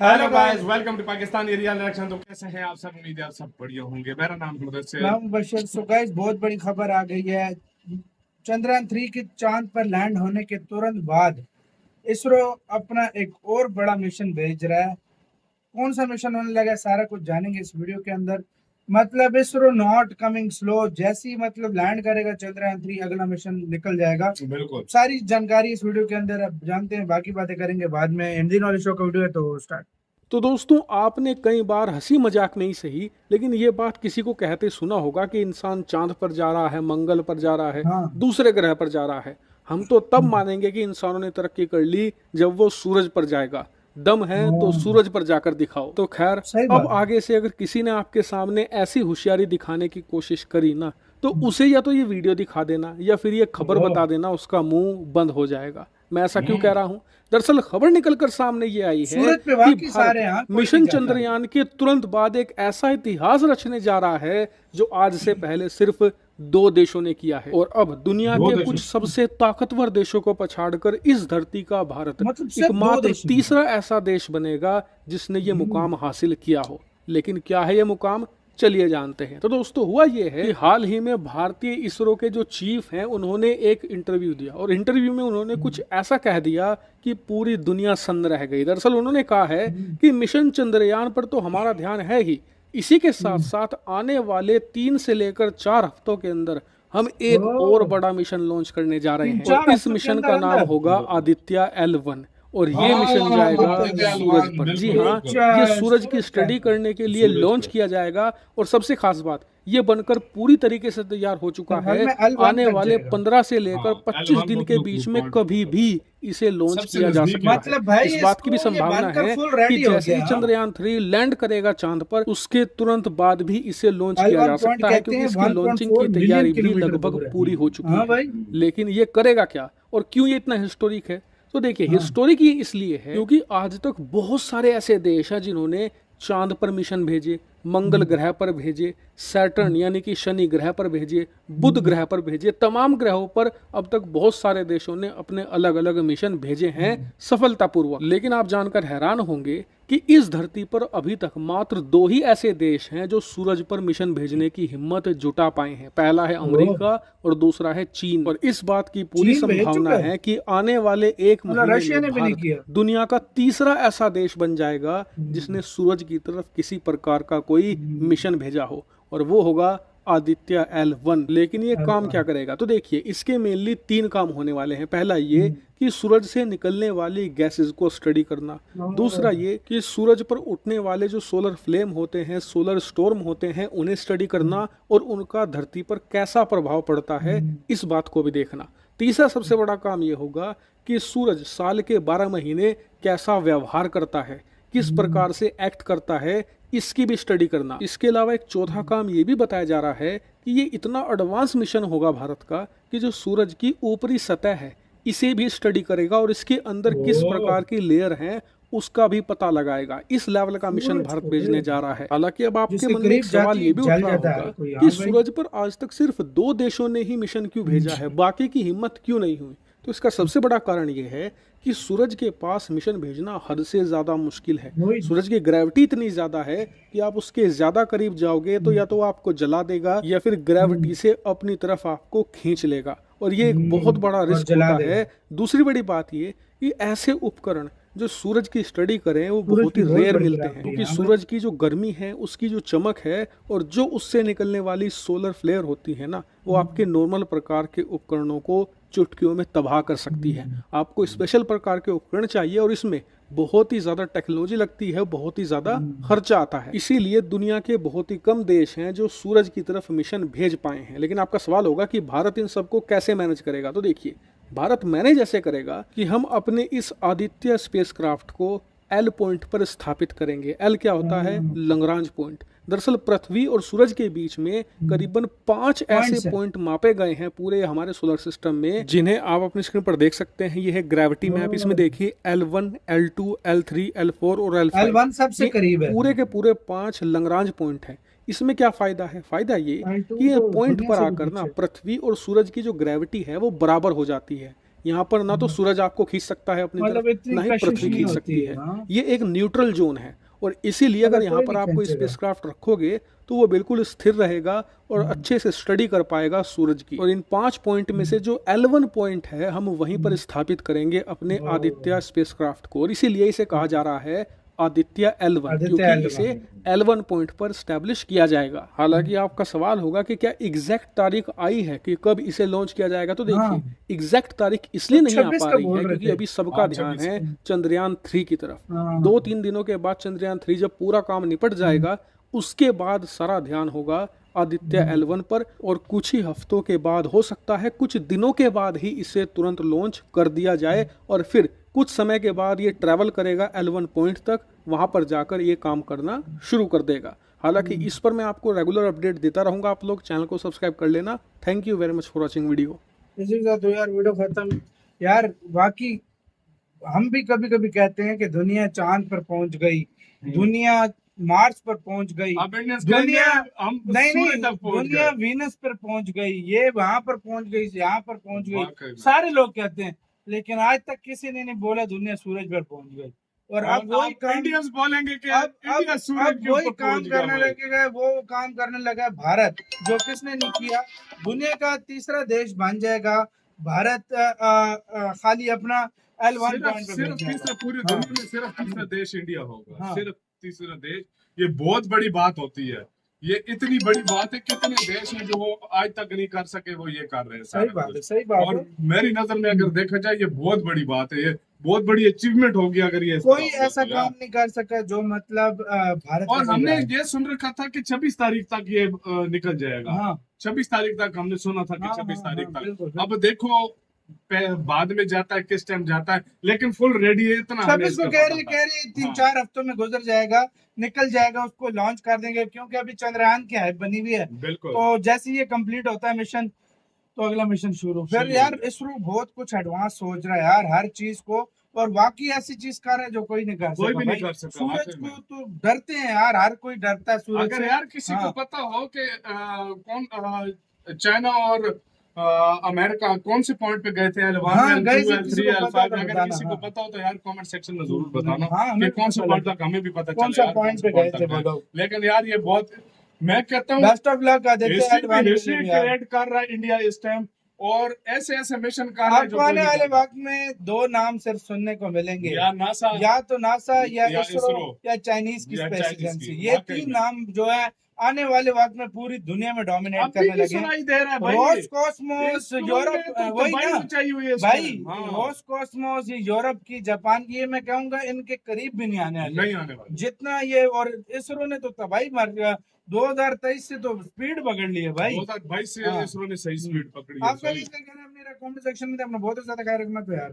Hello guys, welcome to Pakistan area election. तो कैसे हैं आप सब? उम्मीद है आप सब बढ़िया होंगे। मेरा नाम मुदस्सिर। नाम बशर। सो गाइस, बहुत बड़ी खबर आ गई है। चंद्रयान 3 के चांद पर लैंड होने के तुरंत बाद इसरो अपना एक और बड़ा मिशन भेज रहा है। कौन सा मिशन होने लगा है, सारा कुछ जानेंगे इस वीडियो के अंदर। मतलब इसरो नॉट कमिंग स्लो, जैसे ही मतलब लैंड करेगा चंद्रयान 3 अगला मिशन निकल जाएगा। बिल्कुल सारी जानकारी इस वीडियो के अंदर अब जानते हैं, बाकी बातें करेंगे बाद में। हिंदी नॉलेज शो का वीडियो है तो स्टार्ट। तो दोस्तों, आपने कई बार हंसी मजाक में ही सही, लेकिन ये बात किसी को कहते सुना होगा कि इंसान चांद पर जा रहा है, मंगल पर जा रहा है, हाँ। दूसरे ग्रह पर जा रहा है। हम तो तब मानेंगे कि इंसानों ने तरक्की कर ली जब वो सूरज पर जाएगा। दम है तो सूरज पर जाकर दिखाओ। तो खैर, सही अब बात। आगे से अगर किसी ने आपके सामने ऐसी होशियारी दिखाने की कोशिश करी ना, तो उसे या तो ये वीडियो दिखा देना या फिर ये खबर बता देना, उसका मुंह बंद हो जाएगा। मैं ऐसा क्यों कह रहा हूँ? दरअसल खबर निकलकर सामने ये आई है सूरज पे कि वाकई सारे हैं, कोई मिशन नहीं जाता। चंद्रयान के तुरंत बाद एक ऐसा इतिहास रचने जा रहा है जो आज से पहले सिर्फ 2 देशों ने किया है, और अब दुनिया के कुछ सबसे ताकतवर देशों को पछाड़कर इस धरती का भारत मतलब सिर्फ 2 एकमात्र देश। तीसरा ऐसा देश बनेगा जिसने ये मुकाम हासिल किया हो। लेकिन क्या है ये मुकाम? चलिए जानते हैं। तो दोस्तों, हुआ ये है कि हाल ही में भारतीय इसरो के जो चीफ हैं, उन्होंने एक इंटरव्यू दिया, और इंटरव्यू में उन्होंने कुछ ऐसा कह दिया कि पूरी दुनिया सन्न रह गई। दरअसल उन्होंने कहा है कि मिशन चंद्रयान पर तो हमारा ध्यान है ही, इसी के साथ साथ आने वाले 3 से लेकर 4 हफ्तों के अंदर हम एक और बड़ा मिशन लॉन्च करने जा रहे हैं, और इस मिशन का नाम होगा आदित्य L1, और ये मिशन जाएगा सूरज पर। जी हाँ, ये सूरज की स्टडी करने के लिए लॉन्च किया जाएगा, और सबसे खास बात, ये बनकर पूरी तरीके से तैयार हो चुका है। आने वाले 15 से लेकर 25 दिन के बीच में कभी भी इसे लॉन्च किया जा सकता है। मतलब भाई इस बात की भी संभावना है कि जैसे ही चंद्रयान 3 लैंड करेगा चांद पर, उसके तुरंत बाद भी इसे लॉन्च किया जा सकता है, क्योंकि इसकी लॉन्चिंग की तैयारी भी लगभग पूरी हो चुकी है। लेकिन ये करेगा क्या, और क्यों ये इतना हिस्टोरिक है? तो देखिए, हिस्टोरिक ये इसलिए है क्योंकि आज तक बहुत सारे ऐसे देश हैं जिन्होंने चांद पर मिशन भेजे, मंगल ग्रह पर भेजे, सैटर्न यानी कि शनि ग्रह पर भेजे, बुध ग्रह पर भेजे। तमाम ग्रहों पर अब तक बहुत सारे देशों ने अपने अलग अलग मिशन भेजे हैं सफलतापूर्वक। लेकिन आप जानकर हैरान होंगे कि इस धरती पर अभी तक मात्र 2 ही ऐसे देश हैं जो सूरज पर मिशन भेजने की हिम्मत जुटा पाए हैं। पहला है अमेरिका और दूसरा है चीन। और इस बात की पूरी संभावना है कि आने वाले 1 महीने में भारत दुनिया का तीसरा ऐसा देश बन जाएगा जिसने सूरज की तरफ किसी प्रकार का कोई मिशन भेजा हो, और वो होगा आदित्य L1। लेकिन ये काम क्या करेगा? तो देखिए, इसके मेनली 3 काम होने वाले हैं। पहला ये कि सूरज से निकलने वाली गैसेस को स्टडी करना। दूसरा ये कि सूरज पर उठने वाले जो सोलर फ्लेम होते हैं, सोलर स्टॉर्म होते हैं, उन्हें स्टडी करना, और उनका धरती पर कैसा प्रभाव पड़ता है, इस बात को भी देखना। तीसरा सबसे बड़ा काम ये होगा कि सूरज साल के 12 महीने कैसा व्यवहार करता है, किस प्रकार से एक्ट करता है, इसकी भी स्टडी करना। इसके अलावा एक चौथा काम ये भी बताया जा रहा है कि ये इतना एडवांस मिशन होगा भारत का कि जो सूरज की ऊपरी सतह है, इसे भी स्टडी करेगा, और इसके अंदर किस प्रकार की लेयर हैं उसका भी पता लगाएगा। इस लेवल का मिशन भारत भेजने जा रहा है। हालांकि अब आपके मन में एक सवाल ये भी उठ रहा होगा कि सूरज पर आज तक सिर्फ 2 देशों ने ही मिशन क्यों भेजा है, बाकी की हिम्मत क्यों नहीं हुई? तो इसका सबसे बड़ा कारण ये है कि सूरज के पास मिशन भेजना हद से ज्यादा मुश्किल है। सूरज की ग्रेविटी इतनी ज्यादा है कि आप उसके ज्यादा करीब जाओगे तो या तो वो आपको जला देगा, या फिर ग्रेविटी से अपनी तरफ आपको खींच लेगा, और ये एक बहुत बड़ा रिस्क होता है। दूसरी बड़ी बात ये कि ऐसे उपकरण जो सूरज की स्टडी करें वो बहुत ही रेयर मिलते हैं, क्योंकि सूरज की जो गर्मी है, उसकी जो चमक है, और जो उससे निकलने वाली सोलर फ्लेयर होती है ना, वो आपके नॉर्मल प्रकार के उपकरणों को चुटकियों में तबाह कर सकती है। आपको स्पेशल प्रकार के उपकरण चाहिए, और इसमें बहुत ही ज्यादा टेक्नोलॉजी लगती है, बहुत ही ज्यादा खर्चा आता है। इसीलिए दुनिया के बहुत ही कम देश हैं जो सूरज की तरफ मिशन भेज पाए हैं। लेकिन आपका सवाल होगा कि भारत इन सबको कैसे मैनेज करेगा? तो देखिए, भारत मैनेज ऐसे करेगा कि हम अपने इस आदित्य स्पेसक्राफ्ट को L पॉइंट पर स्थापित करेंगे। L क्या होता है? लंग्रांज पॉइंट। दरअसल पृथ्वी और सूरज के बीच में करीबन 5 ऐसे पॉइंट मापे गए हैं पूरे हमारे सोलर सिस्टम में, जिन्हें आप अपनी स्क्रीन पर देख सकते हैं। ये है ग्रेविटी मैप। इसमें देखिए L1, L2, L3, L4 और L5। L1 सबसे करीब है। पूरे के पूरे 5 लंग्रांज पॉइंट हैं। इसमें क्या फायदा है? फायदा ये कि ये पॉइंट पर आकर ना पृथ्वी और सूरज की जो ग्रेविटी है वो बराबर हो जाती है। यहाँ पर ना तो सूरज आपको खींच सकता है अपनी मतलब तरफ, इतनी ना ही कशिश पृथ्वी नहीं खींच होती सकती है, है। हाँ। ये एक न्यूट्रल जोन है और इसीलिए अगर मतलब यहाँ कोई पर नहीं आप कोई खींचेगा। स्पेसक्राफ्ट रखोगे तो वो बिल्कुल स्थिर रहेगा और अच्छे से स्टडी कर पाएगा सूरज की। और इन 5 पॉइंट में से जो L1 पॉइंट है हम वहीं पर स्थापित करेंगे अपने ओ। आदित्य स्पेसक्राफ्ट को, और इसीलिए इसे कहा जा रहा है आदित्य L1, आदित्य क्योंकि L1। इसे L1 पॉइंट पर स्टैब्लिश किया जाएगा। हालांकि आपका सवाल होगा कि क्या एग्जैक्ट तारीख आई है कि कब इसे लॉन्च किया जाएगा, तो देखिए हाँ। एग्जैक्ट तारीख इसलिए नहीं आ 26 पा का रही बोल है रहे क्योंकि थे। अभी सबका हाँ, ध्यान 26 है चंद्रयान 3 की तरफ। हाँ। 2-3 दिनों के बाद चंद्रयान 3 जब पूरा काम निपट जाएगा उसके बाद सारा ध्यान होगा आदित्य L1 पर, और कुछ ही हफ्तों के बाद, हो सकता है कुछ दिनों के बाद ही इसे तुरंत लॉन्च कर दिया जाए, और फिर कुछ समय के बाद ये ट्रैवल करेगा L1 पॉइंट तक, वहां पर जाकर ये काम करना शुरू कर देगा। हालांकि इस पर मैं आपको रेगुलर अपडेट देता रहूंगा। आप लोग चैनल को सब्सक्राइब कर लेना। Thank you very much for watching video. इसी के साथ यार वीडियो खत्म। यार बाकी हम भी कभी कभी कहते हैं कि दुनिया चांद पर पहुंच गई, दुनिया मार्स पर पहुंच गई, अब इंडियंस दुनिया कहेंगे हम नहीं सूर्य नहीं तक पहुंच दुनिया गए। वीनस पर पहुंच गई, ये वहां पर पहुंच गई, यहाँ पर पहुंच वाकई गई, में। सारे लोग कहते हैं, लेकिन आज तक किसी ने नहीं बोला दुनिया सूरज पर पहुंच गई। और अब वही काम इंडियंस बोलेंगे कि अब इंडिया अब सूरज अब के वही ऊपर काम पहुंच गया करने भाई। लगेगा, वो काम करने लगा है भारत, जो किसने नहीं किया। दुनिया का तीसरा देश बन जाएगा भारत, खाली अपना L1 सिर्फ पॉइंट पे सिर्फ भेजना तीसरा, है। पूरी हाँ। दुनिया में सिर्फ तीसरा देश इंडिया होगा, हाँ। सिर्फ तीसरा देश। ये बहुत बड़ी बात होती है, ये इतनी बड़ी बात है। कितने देश हैं जो आज तक नहीं कर सके, वो ये कर रहे हैं सही सारा बात है, कुछ। सही बात और है। मेरी नजर में अगर देखा जाए ये बहुत बड़ी बात है, ये बहुत बड़ी अचीवमेंट होगी अगर ये इस कोई तरह हो ऐसा तो यार। काम नहीं कर सका जो मतलब भारत और का हमने बन रहा ये सुन रखा था कि 26 तारीख तक ये निकल है। जाएगा। हाँ 26 तारीख तक हमने सुना था कि हाँ 26 हाँ तारीख हाँ, तक। बिल्कुल अब देखो बाद में जाता है, किस टाइम जाता है, लेकिन फुल रेडी है, इतना हमें 26 को इसका पता कह था। रही 3-4 हाँ, हफ्तों में गुजर जाएगा, निकल जाएगा, उसको लॉन्च कर देंगे, क्योंकि अभी चंद्रयान की हाइप बनी हुई है। बिल्कुल। तो जैसे ये कंप्लीट होता है मिशन, तो अगला मिशन शुरू। फिर शुरू यार हो गया। इसरो बहुत कुछ एडवांस सोच रहा है यार हर चीज को, और वाकई ऐसी चीज कर रहा है जो कोई नहीं कर कोई सका भी नहीं भाई। कर सका सूरज वाकई में। को तो डरते हैं यार, हर कोई डरता है सूरज अगर से। यार किसी हाँ को पता हो कि चाइना और अमेरिका कौन से पॉइंट पे गए थे, L1, हाँ L2, गए से L3, किसी को पता L5, तो अगर बताना। किसी को हाँ पता हो तो यार कमेंट सेक्शन में जरूर बताना हाँ कि हमें कौन से पता पॉइंट लगे तक, हमें भी पता कौन चले सा यार कौन पॉइंट से पे गए पॉइंट थे तक वो गए। लोग। लेकिन यार ये बहुत, मैं कहता हूँ best of luck Aditya history L1 के लिए हिस्ट्री भी यार। क्रिएट कर रहा है इंडिया इस टाइम, और ऐसे ऐसे मिशन कर रहा है जो आपको कोई आने नहीं वाले करता। वक्त में 2 नाम सिर्फ सुनने को मिलेंगे, या नासा या तो नासा या या इसरो इसरो या चाइनीज की या स्पेस चाइनीज एजेंसी। की। ये वाकई 3 में नाम जो है आने वाले वक्त में पूरी दुनिया में डोमिनेट अभी करने भी लगे हैं। सुनाई दे रहा है भाई। रोस कॉस्मोस इसरो यूरोप, में तो वही तबाही ना मचाई हुई है इस भाई, टाइम। हाँ, रोस कॉस्मोस ये यूरोप की, जापान की, ये मैं कहूंगा इनके करीब भी नहीं आने वाले नहीं आने वाली। जितना ये। और इसरो ने तो तबाही मार दिया, 2023 से तो स्पीड पकड़ ली है भाई। 2022 से हाँ इसरो ने सही स्पीड पकड़ी है। आपका सही। इसका कहना है, अपने कमेंट सेक्शन में अपना बहुत ज्यादा ख्याल रखना तो यार।